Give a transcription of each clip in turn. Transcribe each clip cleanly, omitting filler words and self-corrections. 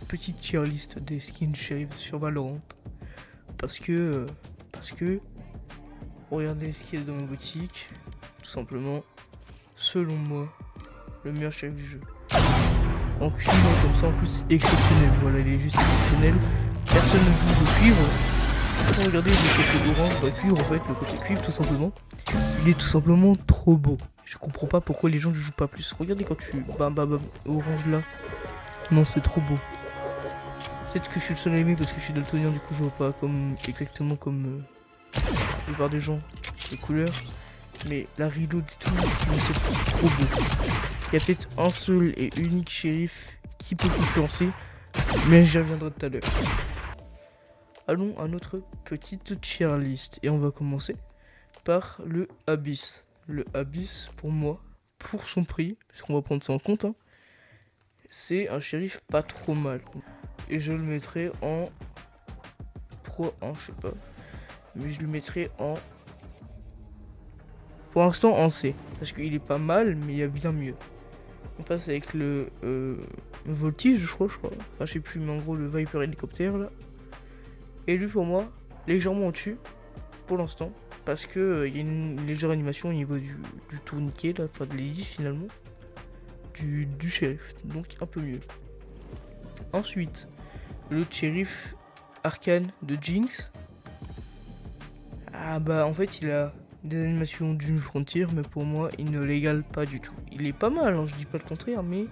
petite tier list des skins shérif sur Valorant. Parce que, regardez ce qu'il y a dans ma boutique. Tout simplement, selon moi, le meilleur shérif du jeu. En cuivre comme ça, en plus c'est exceptionnel. Voilà, il est juste exceptionnel. Personne ne joue le cuivre. Regardez le côté orange, le cuivre en fait, le côté cuivre tout simplement. Il est tout simplement trop beau. Je comprends pas pourquoi les gens ne jouent pas plus. Regardez quand tu bam orange là. Non, c'est trop beau. Peut-être que je suis le seul à aimer parce que je suis daltonien, du coup je vois pas comme exactement comme la plupart des gens les couleurs. Mais la reload et tout, c'est trop beau. Il y a peut-être un seul et unique shérif qui peut concurrencer, mais j'y reviendrai tout à l'heure. Allons à notre petite tier list et on va commencer par le Abyss. Le Abyss, pour moi, pour son prix, parce qu'on va prendre ça en compte, hein, c'est un shérif pas trop mal. Et je le mettrai en Pro 1, je sais pas. Mais je le mettrai en... Pour l'instant en C. Parce qu'il est pas mal, mais il y a bien mieux. On passe avec le Voltige, je crois. Enfin, je sais plus, mais en gros, le Viper hélicoptère, là. Et lui, pour moi, légèrement au-dessus, pour l'instant. Parce que il y a une légère animation au niveau du tourniquet, là. Enfin, de l'hélice, finalement. Du shérif. Donc, un peu mieux. Ensuite, le shérif Arcane de Jinx. Ah bah, en fait, il a des animations d'une frontière, mais pour moi, il ne l'égale pas du tout. Il est pas mal, hein, je dis pas le contraire, mais...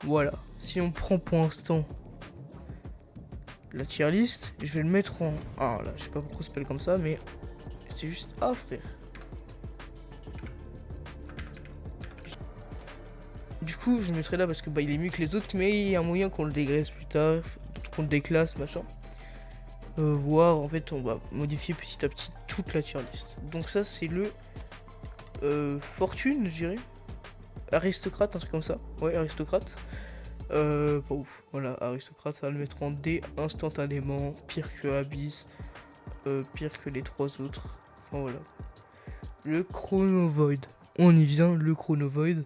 Voilà. Si on prend pour l'instant la tier list, je vais le mettre en 1, là. Je sais pas pourquoi ça s'appelle comme ça, mais c'est juste... Ah, frère. Du coup, je le mettrai là parce que bah, il est mieux que les autres, mais il y a un moyen qu'on le dégraisse plus tard, qu'on le déclasse, machin. Voire, en fait, on va modifier petit à petit toute la tier list. Donc ça, c'est le... Fortune, je dirais. Aristocrate, un truc comme ça. Ouais, aristocrate. Pas ouf. Voilà, aristocrate, ça va le mettre en D instantanément. Pire que Abyss. Pire que les trois autres. Enfin voilà. Le Chronovoid. On y vient, le Chronovoid.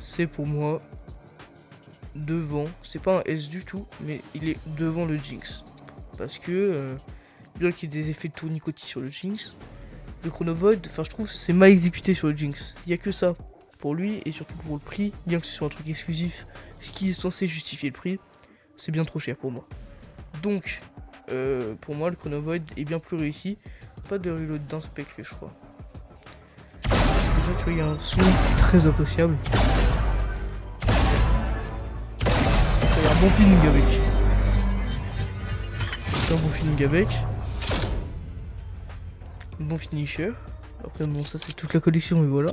C'est pour moi devant. C'est pas un S du tout, mais il est devant le Jinx. Parce que, bien qu'il y ait des effets de tournicotis sur le Jinx, le Chronovoid, enfin je trouve c'est mal exécuté sur le Jinx. Il y a que ça pour lui et surtout pour le prix, bien que ce soit un truc exclusif, ce qui est censé justifier le prix, c'est bien trop cher pour moi. Donc, pour moi le Chronovoid est bien plus réussi. Pas de reload d'un spec fait je crois. Déjà tu vois il y a un son très appréciable. Il y a un bon feeling avec. C'est un bon feeling avec. Un bon finisher. Après bon ça c'est toute la collection mais voilà.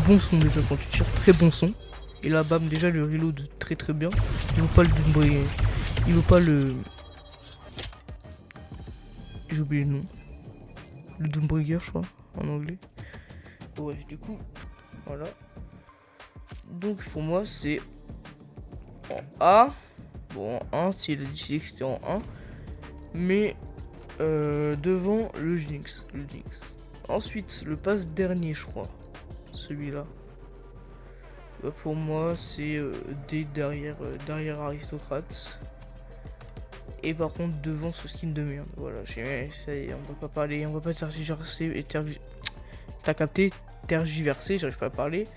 Bon son déjà quand tu tires, très bon son. Et là bam déjà le reload très très bien. Il vaut pas le Doombringer. Il vaut pas le... J'ai oublié le nom. Le Doombringer je crois en anglais. Ouais du coup voilà. Donc pour moi c'est en A. Bon en 1 si il a décidé que c'était en 1. Mais devant le Jinx. Ensuite le passe dernier je crois. Celui-là. Bah pour moi c'est D derrière aristocrate. Et par contre devant ce skin de merde. Voilà, ça y est, on va pas parler, on va pas tergiverser et t'as capté, tergiverser, j'arrive pas à parler.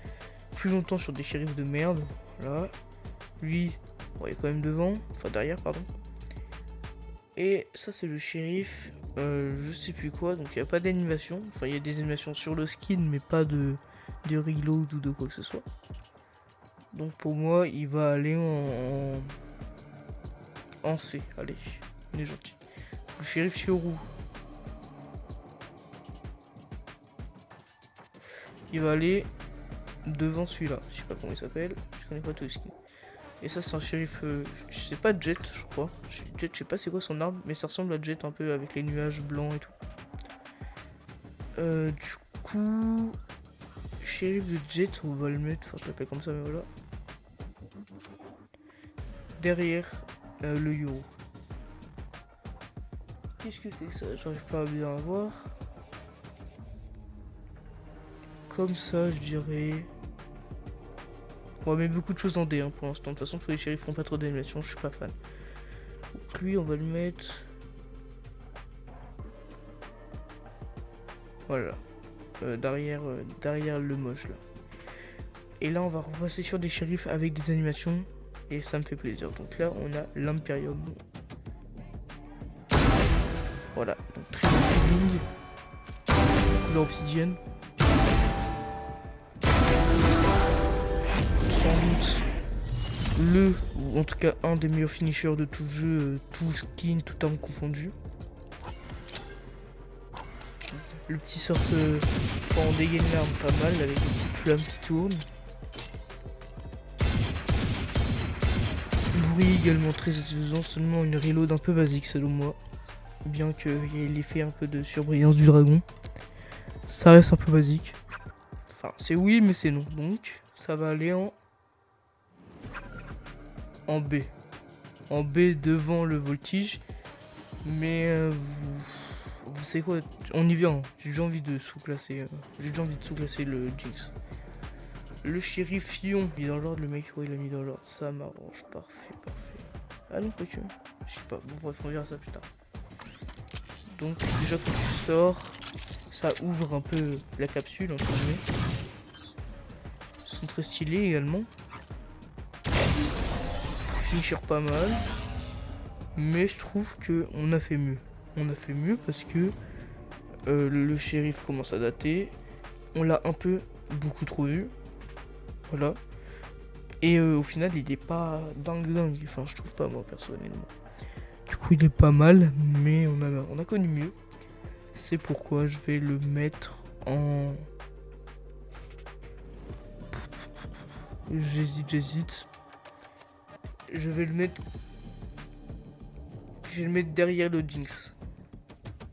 Plus longtemps sur des shérifs de merde. Voilà. Lui, bon, il est quand même devant, enfin derrière pardon. Et ça c'est le shérif, je sais plus quoi, donc il n'y a pas d'animation. Enfin il y a des animations sur le skin mais pas de reload ou de quoi que ce soit. Donc pour moi il va aller en C, allez, il est gentil. Le shérif Chiorou. Il va aller devant celui-là, je sais pas comment il s'appelle, je connais pas tous les skins. Et ça c'est un shérif, je sais pas Jet je crois. Jet je sais pas c'est quoi son arme, mais ça ressemble à Jet un peu avec les nuages blancs et tout. Du coup, shérif de Jet on va le mettre, enfin je l'appelle comme ça mais voilà. Derrière le Yoru. Qu'est-ce que c'est que ça? J'arrive pas à bien voir. Comme ça je dirais On va mettre beaucoup de choses en D hein, pour l'instant. De toute façon, tous les shérifs font pas trop d'animation, je suis pas fan. Donc lui, on va le mettre... Voilà. Derrière le moche là. Et là, on va repasser sur des shérifs avec des animations. Et ça me fait plaisir. Donc là, on a l'Imperium. Voilà. Donc très bon feeling. Couleur obsidienne. Sans doute ou en tout cas un des meilleurs finishers de tout le jeu, tout skin, tout arme confondu. Le petit sort quand on dégaine l'arme pas mal avec des petites flammes qui tournent. Le bruit également très satisfaisant, seulement une reload un peu basique selon moi. Bien qu'il y ait l'effet un peu de surbrillance du dragon. Ça reste un peu basique. Enfin c'est oui mais c'est non. Donc ça va aller en B. En B devant le voltige. Mais vous savez quoi, on y vient. J'ai déjà envie de sous-classer. Le Jinx. Le shérif Fion, il est dans l'ordre, le mec, ouais, il a mis dans l'ordre. Ça m'arrange, parfait. Ah non, quoi que, je sais pas. Bon, bref, on verra ça plus tard. Donc, déjà, quand tu sors, ça ouvre un peu la capsule, entre guillemets. Ils sont très stylés également. Finisher pas mal. Mais je trouve que on a fait mieux. On a fait mieux parce que le shérif commence à dater. On l'a un peu beaucoup trop vu. Voilà. Et au final, il est pas dingue. Enfin, je trouve pas, moi, personnellement. Du coup, il est pas mal, mais on a connu mieux. C'est pourquoi je vais le mettre en... J'hésite. Je vais le mettre derrière le Jinx.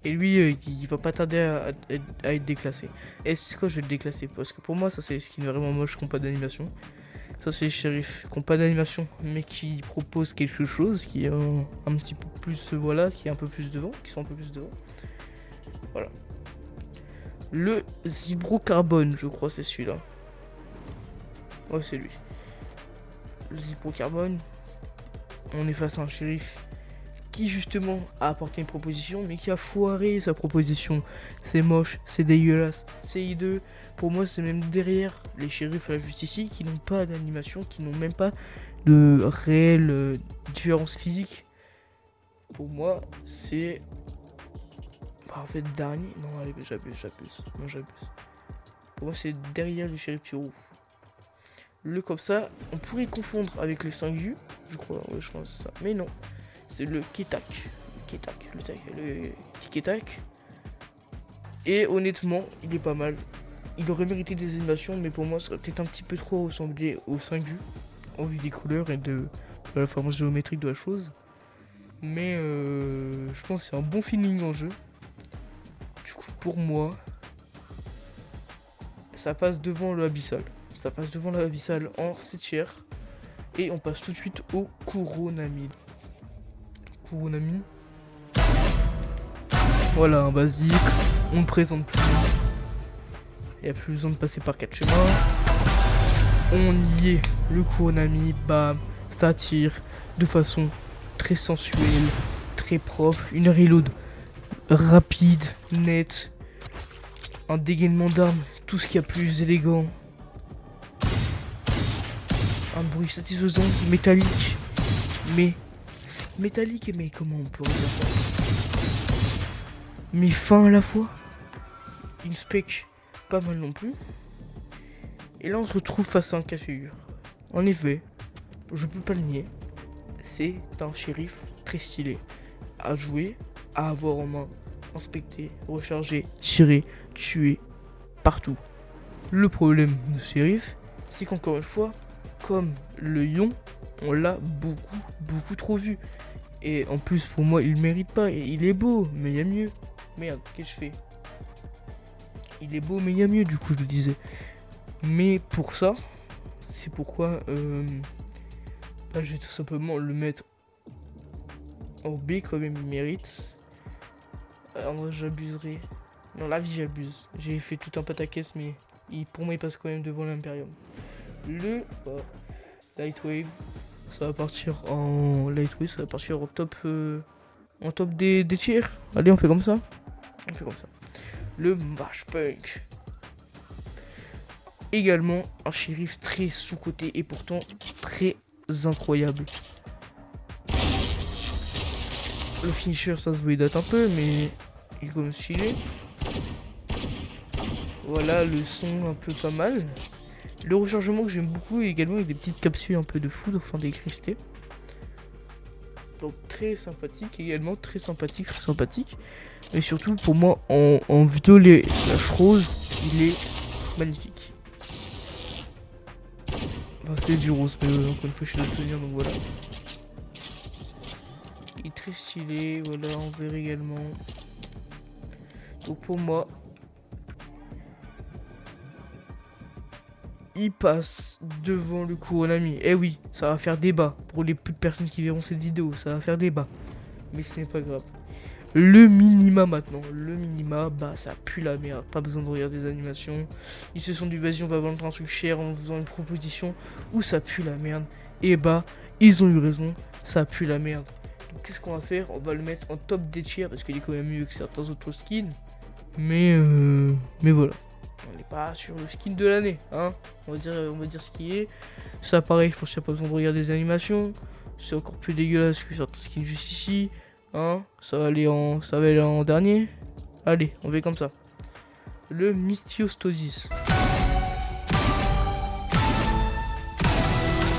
Et lui, il va pas tarder à être déclassé. Et c'est quoi, je vais le déclasser parce que pour moi, ça c'est les skins vraiment moches qui n'ont pas d'animation. Ça c'est les shérifs qui n'ont pas d'animation, mais qui proposent quelque chose qui est un petit peu plus, voilà, qui est un peu plus devant, qui sont un peu plus devant. Voilà. Le Zibrocarbone, je crois, c'est celui-là. Ouais, c'est lui. Le Zibrocarbone. On est face à un shérif qui justement a apporté une proposition mais qui a foiré sa proposition. C'est moche, c'est dégueulasse, c'est hideux. Pour moi c'est même derrière les shérifs à la justice ici qui n'ont pas d'animation, qui n'ont même pas de réelle différence physique. Pour moi c'est... en fait dernier... Non allez j'abuse. Non j'abuse. Pour moi c'est derrière le shérif Tiro. Le comme ça, on pourrait confondre avec le 5U, je crois, ouais, je pense que c'est ça. Mais non. C'est le Ketak. Le Tiketak. Et honnêtement, il est pas mal. Il aurait mérité des animations, mais pour moi, ça aurait peut-être un petit peu trop ressemblé au 5U. En vue des couleurs et de la forme géométrique de la chose. Mais je pense que c'est un bon feeling en jeu. Du coup, pour moi, ça passe devant le Abyssal. En 7ème. Et on passe tout de suite au Kuronami. Voilà, un basique. On ne présente plus. Il n'y a plus besoin de passer par 4 chemins. On y est. Le Kuronami, bam. Ça tire de façon très sensuelle, très propre. Une reload rapide, nette. Un dégainement d'armes. Tout ce qu'il y a plus élégant. Un bruit satisfaisant, métallique. Mais comment on peut dire ça? Mais fin à la fois. Une spec pas mal non plus. Et là on se retrouve face à un cas de figure. En effet, je peux pas le nier. C'est un shérif très stylé. À jouer, à avoir en main, inspecter, recharger, tirer, tuer, partout. Le problème de ce shérif, c'est qu'encore une fois, comme le Yon, on l'a beaucoup trop vu. Et en plus, pour moi, il mérite pas. Il est beau, mais il y a mieux. Merde, qu'est-ce que je fais? Il est beau, mais il y a mieux, du coup, je le disais. Mais pour ça, c'est pourquoi je vais tout simplement le mettre en B, quand même, il mérite. En vrai, j'abuserai. Non, la vie, j'abuse. J'ai fait tout un pataquès, mais pour moi, il passe quand même devant l'Imperium. Le Lightwave, ça va partir en Lightwave, ça va partir en top, des tiers. Allez, on fait comme ça. On fait comme ça. Le Marshpunk. Également un shérif très sous-coté et pourtant très incroyable. Le finisher, ça se voit, il date un peu, mais il est quand même stylé. Voilà, le son un peu pas mal. Le rechargement que j'aime beaucoup également avec des petites capsules un peu de foudre, enfin d'électricité. Donc très sympathique également, très sympathique. Mais surtout pour moi en violet slash rose, il est magnifique. Enfin, c'est du rose, mais encore une fois je suis daltonien, donc voilà. Il est très stylé, voilà, en vert également. Donc pour moi, il passe devant le Kuronami. Eh oui, ça va faire débat. Pour les peu de personnes qui verront cette vidéo, ça va faire débat. Mais ce n'est pas grave. Le minima maintenant. Le minima, bah ça pue la merde. Pas besoin de regarder des animations. Ils se sont dit, vas-y, on va vendre un truc cher en faisant une proposition où ça pue la merde. Et bah, ils ont eu raison. Ça pue la merde. Donc qu'est-ce qu'on va faire? On va le mettre en top des tiers parce qu'il est quand même mieux que certains autres skins. Mais voilà. On n'est pas sur le skin de l'année, hein. On va dire ce qui est. Ça, pareil, je pense qu'il n'y a pas besoin de regarder des animations. C'est encore plus dégueulasse que certains skins juste ici, hein. Ça va aller en dernier. Allez, on fait comme ça. Le Mystiostosis.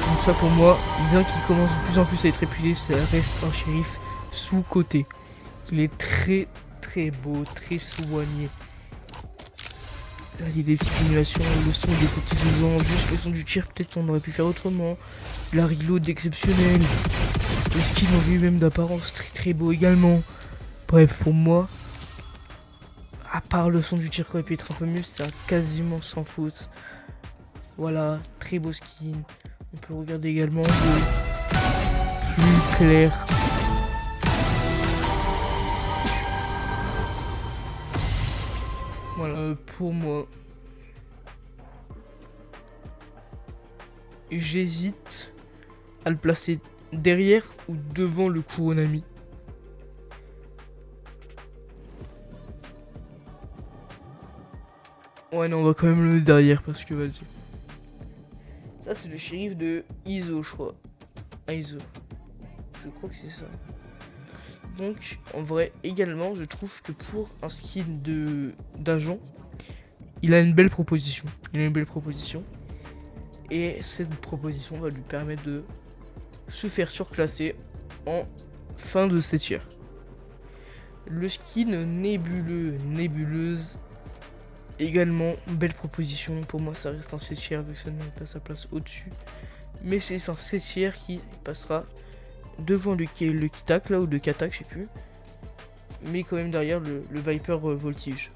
Donc ça, pour moi, bien qu'il commence de plus en plus à être épuisé, ça reste un shérif sous-coté. Il est très très beau, très soigné. Là, il y a des petites animations, le son des petits juste le son du tir, peut-être on aurait pu faire autrement. La reload exceptionnelle. Le skin en lui-même d'apparence très très beau également. Bref, pour moi, à part le son du tir qui aurait pu être un peu mieux, c'est quasiment sans faute. Voilà, très beau skin. On peut le regarder également de plus clair. Voilà, pour moi, j'hésite à le placer derrière ou devant le Kuronami. Ouais, non, on va quand même le mettre derrière parce que vas-y. Ça, c'est le shérif de Iso, je crois. Iso. Je crois que c'est ça. Donc, en vrai, également, je trouve que pour un skin d'agent, il a une belle proposition. Et cette proposition va lui permettre de se faire surclasser en fin de 7e. Le skin nébuleuse, également, belle proposition. Pour moi, ça reste un 7e vu que ça ne met pas sa place au-dessus. Mais c'est un 7e qui passera devant le Kitak là, ou le Katak, je sais plus, mais quand même derrière le Viper Voltige.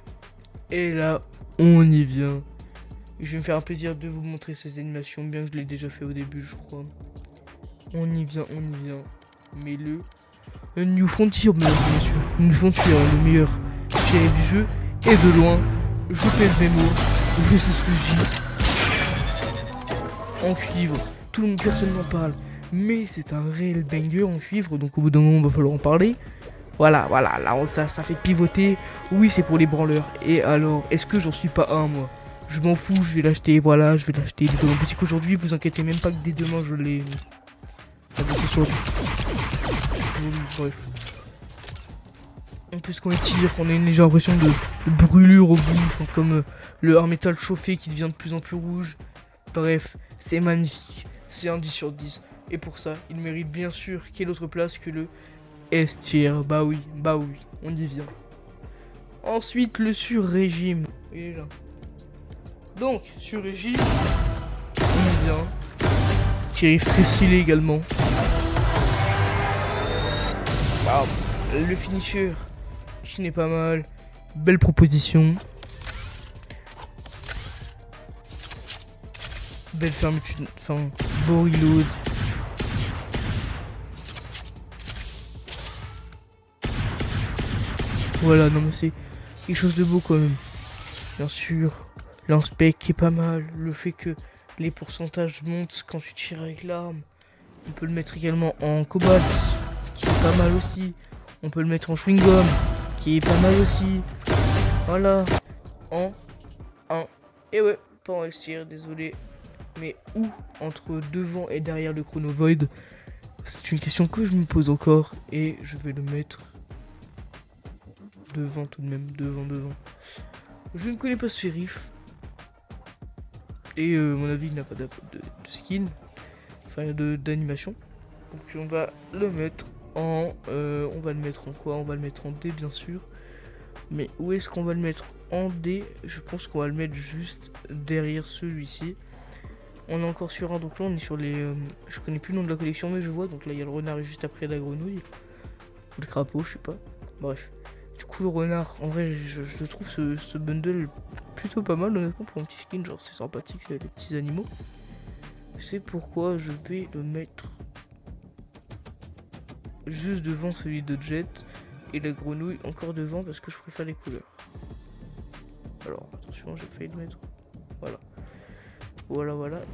Et là on y vient. Je vais me faire un plaisir de vous montrer ces animations, bien que je l'ai déjà fait au début, je crois. On y vient. Mais le New Frontier, mesdames et messieurs, New Frontier, le meilleur shérif du jeu, et de loin, je pèse mes mots, je sais ce que je dis. En cuivre, tout le monde, personne n'en parle. Mais c'est un réel banger en cuivre, donc au bout d'un moment, il va falloir en parler. Voilà, là, ça fait pivoter. Oui, c'est pour les branleurs. Et alors, est-ce que j'en suis pas un, moi? Je m'en fous, je vais l'acheter, voilà, je vais l'acheter. En plus qu'aujourd'hui, vous inquiétez même pas que dès demain, je l'ai. Bref. En plus, quand il tire, on a une légère impression de brûlure au bout, enfin, comme le hard metal chauffé qui devient de plus en plus rouge. Bref, c'est magnifique. C'est un 10 sur 10. Et pour ça, il mérite bien sûr quelle autre place que le S-tier. Bah oui, on y vient. Ensuite, le sur-régime. Il est là. Donc, sur-régime, on y vient. Shérif très stylé également. Wow. Le finisher, qui n'est pas mal. Belle proposition. Belle fermeture, enfin, beau reload. Voilà, non mais c'est quelque chose de beau quand même. Bien sûr, l'inspect qui est pas mal. Le fait que Les pourcentages montent quand tu tires avec l'arme. On peut le mettre également en cobalt, qui est pas mal aussi. On peut le mettre en chewing-gum, qui est pas mal aussi. Voilà. En 1. Et ouais, pas en L-Tier, désolé. Mais où entre devant et derrière le Chrono Void? C'est une question que je me pose encore. Et je vais le mettre devant tout de même. Devant. Je ne connais pas ce shérif. Et à mon avis, il n'a pas de skin. Enfin, d'animation. Donc on va le mettre en... on va le mettre en quoi? On va le mettre en D, bien sûr. Mais où est-ce qu'on va le mettre en D? Je pense qu'on va le mettre juste derrière celui-ci. On est encore sur un, donc là on est sur les... je connais plus le nom de la collection, mais je vois. Donc là il y a le renard juste après la grenouille. Ou le crapaud, je sais pas. Bref. Du coup le renard, en vrai je trouve ce bundle plutôt pas mal honnêtement pour un petit skin. Genre c'est sympathique les petits animaux. C'est pourquoi je vais le mettre juste devant celui de Jet. Et la grenouille encore devant parce que je préfère les couleurs. Alors attention, j'ai failli le mettre. Voilà.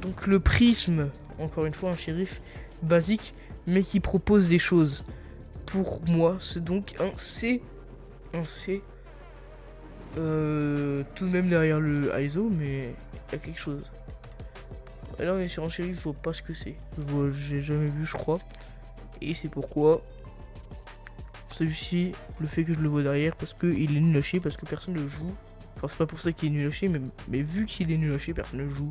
Donc le prisme, encore une fois un shérif basique, mais qui propose des choses. Pour moi, c'est donc un C. Un C. Tout de même derrière le ISO, mais il y a quelque chose. Et là on est sur un shérif, je vois pas ce que c'est. J'ai jamais vu, je crois. Et c'est pourquoi celui-ci, le fait que je le vois derrière, parce qu'il est nul à chier, parce que personne ne le joue. Enfin, c'est pas pour ça qu'il est nul à chier, mais vu qu'il est nul à chier, personne ne le joue.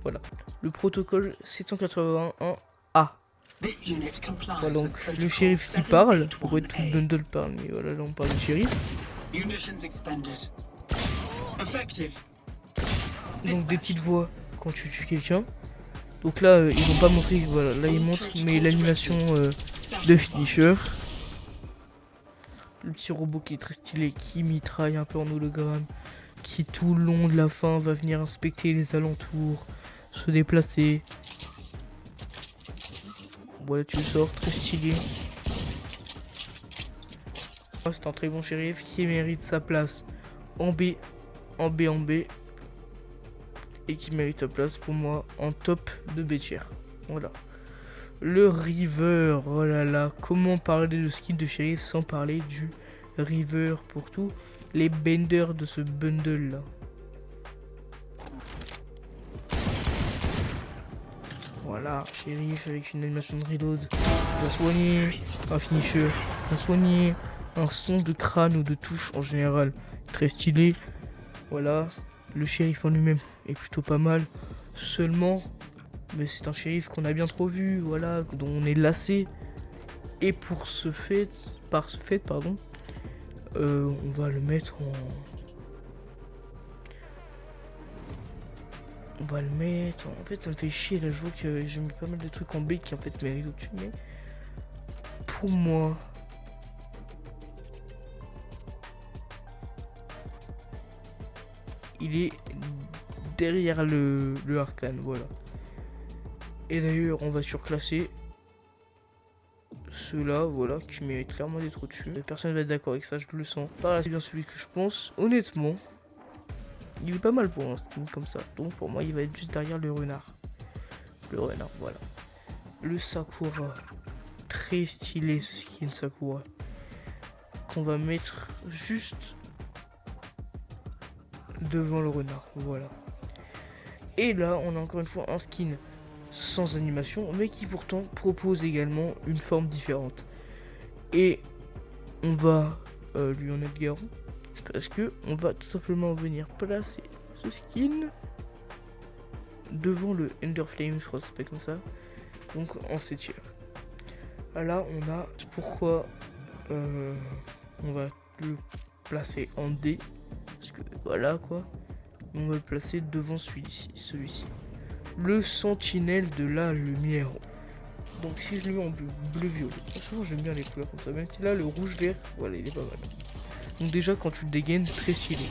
Voilà. Le protocole 781A. Voilà, donc le shérif qui parle. Pourquoi tout le bundle parle, mais voilà, là on parle du shérif. Donc des petites voix quand tu tues quelqu'un. Donc là, ils vont pas montrer, voilà, là ils montrent, mais l'animation de finisher. Le petit robot qui est très stylé, qui mitraille un peu en hologramme, qui tout le long de la fin va venir inspecter les alentours, se déplacer. Voilà, tu le sors, très stylé. C'est un très bon shérif qui mérite sa place en B, et qui mérite sa place pour moi en top de B tier. Voilà. Le River, oh là là, comment parler de skin de shérif sans parler du River pour tous les benders de ce bundle là. Voilà, shérif avec une animation de reload, bien soigné, un finisher, bien soigné, un son de crâne ou de touche en général, très stylé. Voilà, le shérif en lui-même est plutôt pas mal, seulement... mais c'est un shérif qu'on a bien trop vu, voilà, dont on est lassé. Et pour ce fait, on va le mettre en... on va le mettre... En fait, ça me fait chier, là, je vois que j'ai mis pas mal de trucs en B qui en fait méritent au-dessus, mais... pour moi... il est derrière le Arcane, voilà. Et d'ailleurs, on va surclasser ceux-là, voilà, qui méritent clairement d'être au-dessus. Personne va être d'accord avec ça, je le sens. Par là, c'est bien celui que je pense. Honnêtement, il est pas mal pour un skin comme ça. Donc pour moi, il va être juste derrière le renard. Le renard, voilà. Le Sakura. Très stylé ce skin Sakura. Qu'on va mettre juste devant le renard, voilà. Et là, on a encore une fois un skin sans animation, mais qui pourtant propose également une forme différente. Et on va lui en être garant, parce que on va tout simplement venir placer ce skin devant le Ender Flame, je crois que ça s'appelle comme ça, donc en 7 Là, on a pourquoi on va le placer en D, parce que voilà quoi, on va le placer devant celui-ci. Le sentinelle de la lumière. Donc si je le mets en bleu-violet, franchement j'aime bien les couleurs comme ça, même si là le rouge-vert, voilà, il est pas mal. Donc déjà quand tu le dégaines, très stylé.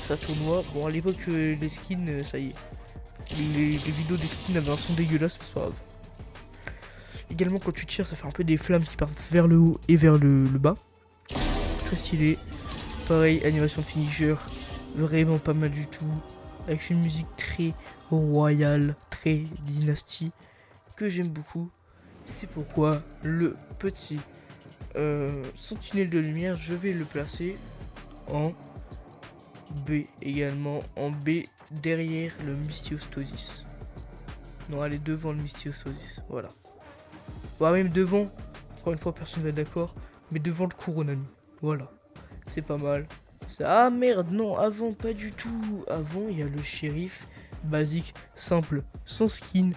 Ça tournoie, bon à l'époque les skins, ça y est. Les vidéos des skins avaient un son dégueulasse, mais c'est pas grave. Également quand tu tires, ça fait un peu des flammes qui partent vers le haut et vers le bas. Très stylé. Pareil, animation de finisher, vraiment pas mal du tout. avec une musique très royale, très dynastie, que j'aime beaucoup. C'est pourquoi le petit sentinelle de lumière, je vais le placer en B également, en B derrière le Mystiostosis. Non, elle est devant le Mystiostosis, voilà. Bah même devant, encore une fois personne va être d'accord, mais devant le Kuronami, voilà. C'est pas mal. Ah merde, non, avant pas du tout. Avant il y a le shérif basique, simple, sans skin,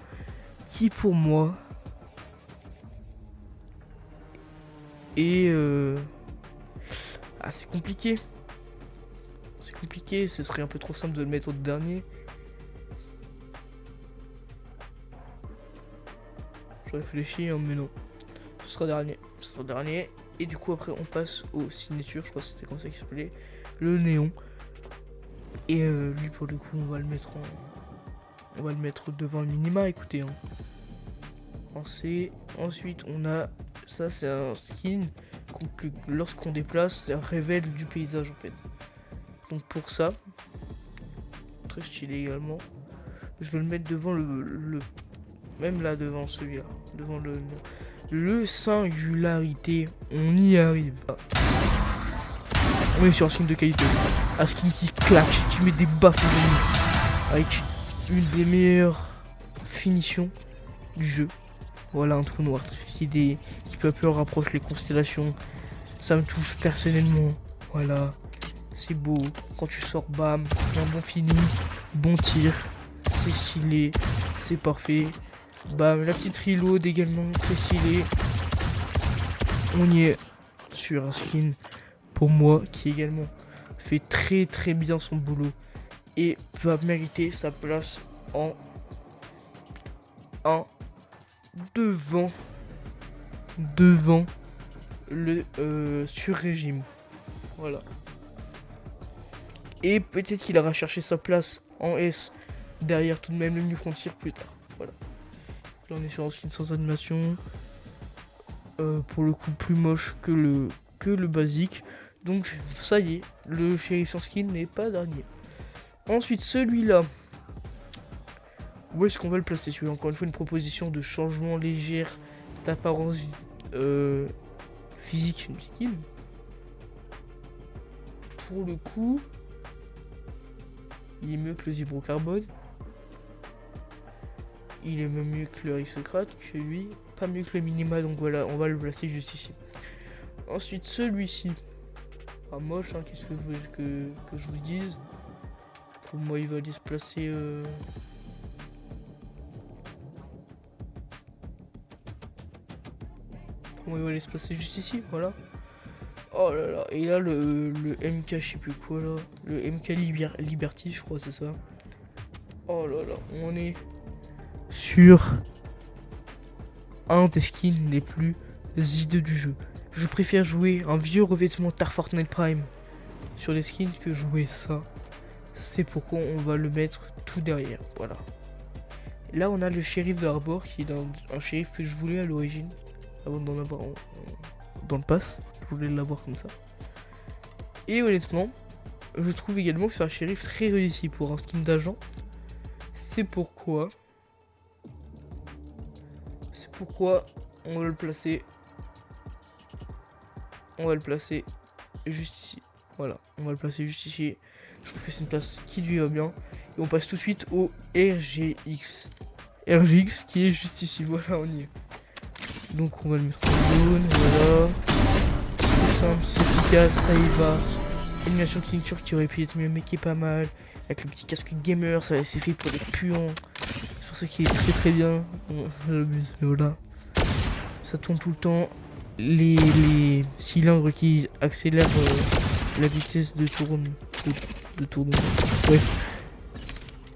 qui pour moi est... Ah c'est compliqué. C'est compliqué, ce serait un peu trop simple de le mettre au dernier. Je réfléchis, hein, mais non. Ce sera dernier. Ce sera dernier. Et du coup, après, on passe aux signatures. Je crois que c'était comme ça qu'il s'appelait. Le néon. Et lui, pour le coup, on va le mettre en... On va le mettre devant le minima, écoutez. Hein. En C. Ensuite, on a... Ça, c'est un skin que lorsqu'on déplace, ça révèle du paysage, en fait. Donc pour ça, très stylé également. Je vais le mettre devant le même là devant celui-là, devant le singularité. On y arrive. On est sur un skin de qualité, un skin qui claque, qui met des baffes avec une des meilleures finitions du jeu. Voilà un trou noir très stylé qui peu à peu rapproche les constellations. Ça me touche personnellement. Voilà. C'est beau, quand tu sors, bam, un bon feeling, bon tir, c'est stylé, c'est parfait. Bam, la petite reload également, très stylé. On y est sur un skin, pour moi, qui également fait très très bien son boulot. Et va mériter sa place en devant le sur-régime. Voilà. Et peut-être qu'il aura cherché sa place en S derrière tout de même le New Frontier plus tard. Voilà. Là on est sur un skin sans animation. Pour le coup plus moche que le basique. Donc ça y est, le shérif sans skin n'est pas dernier. Ensuite celui-là. Où est-ce qu'on va le placer celui-là? Encore une fois une proposition de changement légère d'apparence physique du skin. Pour le coup... Il est mieux que le Zibrocarbone. Il est même mieux que le aristocrate, que lui. Pas mieux que le minima, donc voilà, on va le placer juste ici. Ensuite, celui-ci. Pas moche, hein, qu'est-ce que je veux que je vous dise. Pour moi, il va aller se placer... Pour moi, il va aller se placer juste ici, voilà. Oh là là, et là le MK je sais plus quoi là, le MK Liberty je crois c'est ça. Oh là là, on est sur un des skins les plus hideux du jeu. Je préfère jouer un vieux revêtement Tar Fortnite Prime sur les skins que jouer ça. C'est pourquoi on va le mettre tout derrière, voilà. Là on a le shérif de Harbor qui est un shérif que je voulais à l'origine, avant d'en avoir dans le pass. Je voulais l'avoir comme ça. Et honnêtement, je trouve également que c'est un shérif très réussi pour un skin d'agent. C'est pourquoi on va le placer. On va le placer juste ici. Voilà, on va le placer juste ici. Je trouve que c'est une place qui lui va bien. Et on passe tout de suite au RGX. RGX qui est juste ici. Voilà, on y est. Donc on va le mettre en jaune. Voilà. Simple, c'est efficace, ça y va. Animation de signature qui aurait pu être mieux mais qui est pas mal. Avec le petit casque gamer, ça c'est fait pour les puants. C'est pour ça qu'il est très très bien. J'abuse, mais voilà. Ça tourne tout le temps. Les cylindres qui accélèrent la vitesse de tournement. Bref.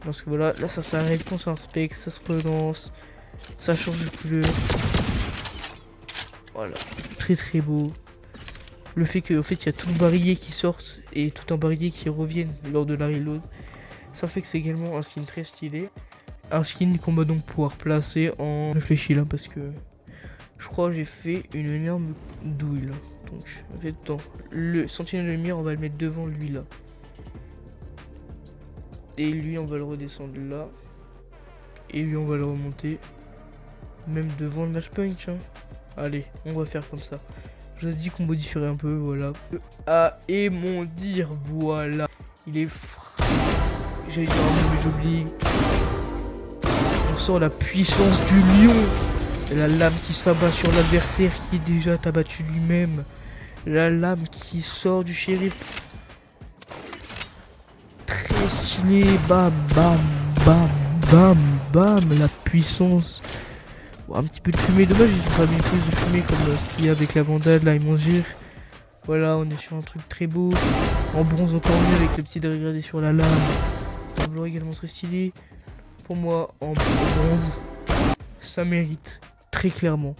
Parce que voilà, là ça s'arrête quand ça inspecte, ça se relance, ça change de couleur. Voilà, très très beau. Le fait qu'en fait il y a tout le barillet qui sorte et tout un barillet qui revienne lors de la reload, ça fait que c'est également un skin très stylé. Un skin qu'on va donc pouvoir placer en réfléchi là parce que je crois que j'ai fait une énorme douille là. Donc en fait dans le sentinelle de lumière on va le mettre devant lui là. Et lui, on va le redescendre là. Et lui, on va le remonter. Même devant le matchpoint. Hein. Allez, on va faire comme ça. Je vous ai dit qu'on modifierait un peu, voilà. Ah, et mon dire, voilà. Il est J'allais dire un mot, mais j'oublie. On sent la puissance du lion. La lame qui s'abat sur l'adversaire qui est déjà abattu lui-même. La lame qui sort du shérif. Très stylé. Bam, bam, bam, bam, bam. La puissance. Bon, un petit peu de fumée. Dommage, j'ai pas mis plus de fumée comme ce qu'il y a avec la vandale, là, ils m'ont dit. Voilà, on est sur un truc très beau. En bronze encore mieux avec le petit dégradé sur la lame. En blanc également très stylé. Pour moi, en bronze, ça mérite. Très clairement.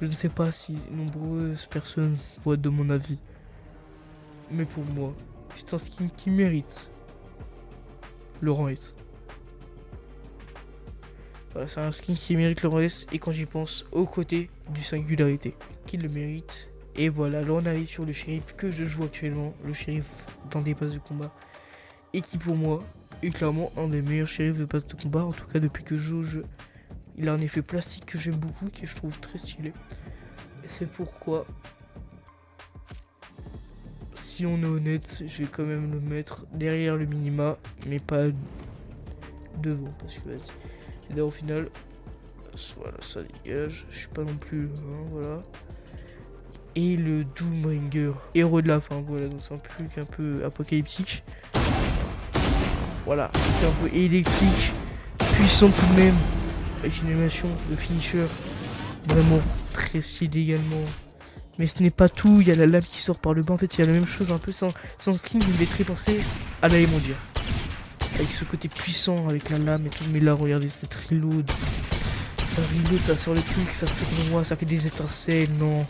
Je ne sais pas si nombreuses personnes vont être de mon avis. Mais pour moi, c'est un skin qui mérite le rang S. Voilà, c'est un skin qui mérite le rang S. Et quand j'y pense, aux côtés du singularité, qui le mérite. Et voilà, là on arrive sur le shérif que je joue actuellement. Le shérif dans des passes de combat. Et qui pour moi est clairement un des meilleurs shérifs de passes de combat. En tout cas depuis que je joue au jeu. Il a un effet plastique que j'aime beaucoup, que je trouve très stylé. Et c'est pourquoi, si on est honnête, je vais quand même le mettre derrière le minima, mais pas devant. Parce que vas-y. Et là au final, voilà, ça dégage. Je suis pas non plus, hein, voilà. Et le Doombringer, héros de la fin, voilà. Donc c'est un truc un peu apocalyptique. Voilà, c'est un peu électrique, puissant tout de même. Avec une animation de finisher vraiment très stylé également. Mais ce n'est pas tout, il y a la lame qui sort par le bas. En fait, il y a la même chose un peu sans skin, il est très pensé à la Mondial. Avec ce côté puissant, avec la lame et tout. Mais là, regardez, cette reload. Ça reload, ça sort le truc, ça tourne, ça fait des étincelles. Non,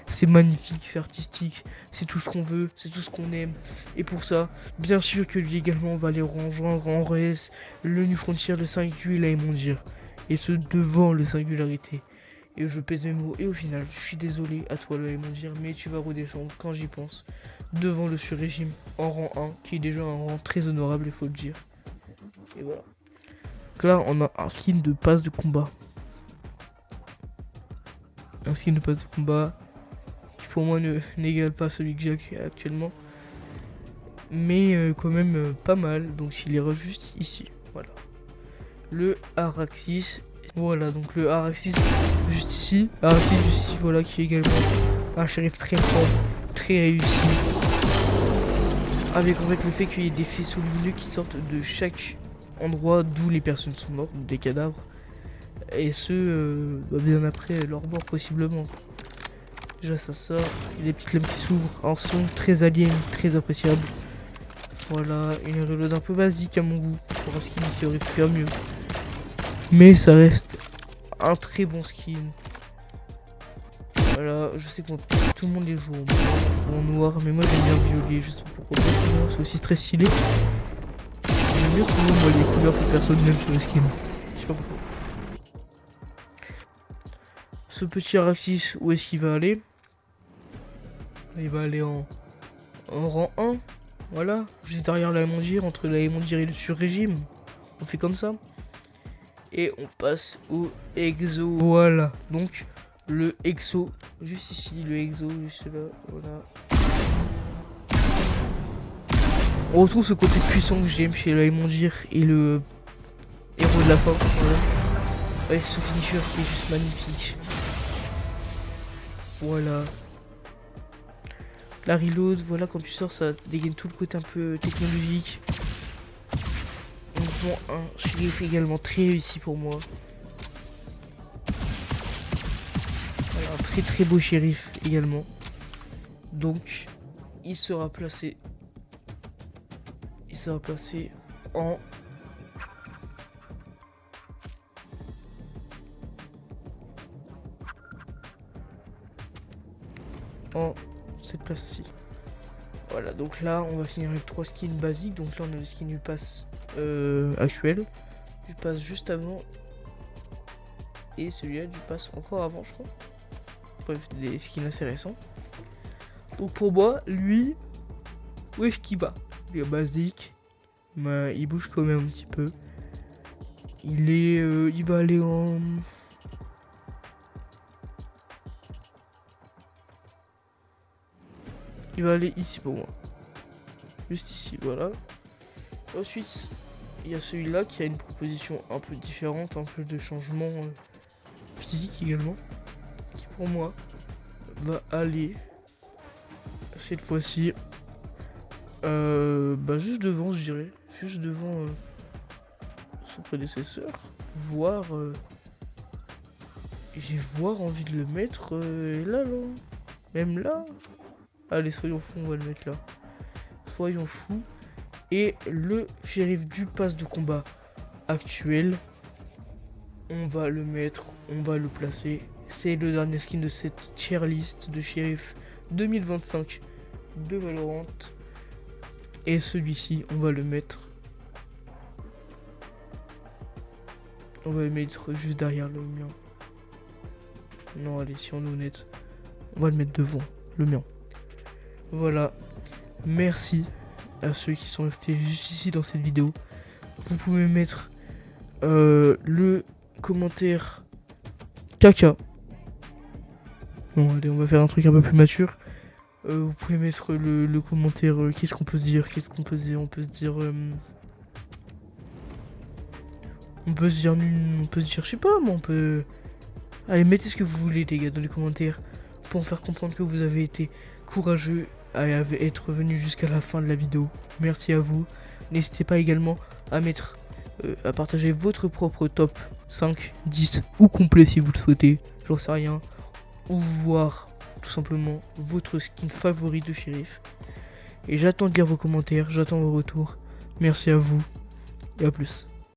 c'est magnifique, c'est artistique. C'est tout ce qu'on veut, c'est tout ce qu'on aime. Et pour ça, bien sûr que lui également, on va aller rejoindre en res le New Frontier, le 5 et la Mondial. Et ce devant le singularité. Et je pèse mes mots. Et au final, je suis désolé à toi le dire, mais tu vas redescendre quand j'y pense. Devant le sur-régime en rang 1, qui est déjà un rang très honorable, il faut le dire. Et voilà. Donc là, on a un skin de passe de combat. Un skin de passe de combat qui pour moi n'égale pas celui que j'ai actuellement. Mais quand même pas mal. Donc il ira juste ici. Voilà. Le Araxis. Voilà, donc le Araxis juste ici. Araxis juste ici, voilà, qui est également un shérif très fort, très réussi. Avec en fait le fait qu'il y ait des faisceaux lumineux qui sortent de chaque endroit d'où les personnes sont mortes, des cadavres. Et ce, bien après leur mort possiblement. Déjà ça sort, il y a des petites lames qui s'ouvrent, un son très alien, très appréciable. Voilà, une reload un peu basique à mon goût, pour un skin qui aurait pu faire mieux. Mais ça reste un très bon skin. Voilà, je sais que tout le monde les joue en noir, mais moi j'aime bien violet, je sais pas pourquoi. C'est aussi très stylé. J'aime bien tout le monde, moi, les couleurs que personne n'aime sur les skins. Je sais pas pourquoi. Ce petit Araxis, où est-ce qu'il va aller? Il va aller en rang 1. Voilà, juste derrière la Mondir, entre la Mondir et le sur-régime. On fait comme ça. Et on passe au exo. Voilà, donc le exo, juste ici, le exo, juste là, voilà. On retrouve ce côté puissant que j'aime chez la Mondir et le héros de la fin, voilà. Avec ce finisher qui est juste magnifique. Voilà. La reload, voilà, quand tu sors, ça dégaine tout le côté un peu technologique. On prend un shérif également très réussi pour moi. Voilà, un très très beau shérif également. Donc, il sera placé en cette place-ci. Voilà, donc là on va finir avec 3 skins basiques. Donc là on a le skin du pass actuel, du pass juste avant et celui-là du pass encore avant, je crois. Bref, des skins assez récents. Donc pour moi, lui, où est-ce qu'il va? Il est basique, Mais il bouge quand même un petit peu. Il va aller en... Il va aller ici pour moi. Juste ici, voilà. Ensuite, il y a celui-là qui a une proposition un peu différente, un peu de changement physique également. Qui pour moi va aller cette fois-ci juste devant, je dirais. Juste devant son prédécesseur. J'ai envie de le mettre là. Même là. Allez, soyons fous, on va le mettre là. Soyons fous. Et le shérif du pass de combat actuel, on va le mettre, on va le placer. C'est le dernier skin de cette tier list de shérif 2025 de Valorant. Et celui-ci, on va le mettre. On va le mettre juste derrière le mien. Non, allez, si on est honnête, on va le mettre devant le mien. Voilà. Merci à ceux qui sont restés juste ici dans cette vidéo. Vous pouvez mettre le commentaire caca. Bon, allez, on va faire un truc un peu plus mature. Vous pouvez mettre le commentaire qu'est-ce qu'on peut se dire, on peut se dire je sais pas, moi on peut... Allez, mettez ce que vous voulez les gars dans les commentaires pour me faire comprendre que vous avez été courageux à être venu jusqu'à la fin de la vidéo. Merci à vous. N'hésitez pas également à mettre à partager votre propre top 5, 10 ou complet si vous le souhaitez, j'en sais rien, ou voir tout simplement votre skin favori de shérif. Et j'attends de lire vos commentaires, j'attends vos retours. Merci à vous et à plus.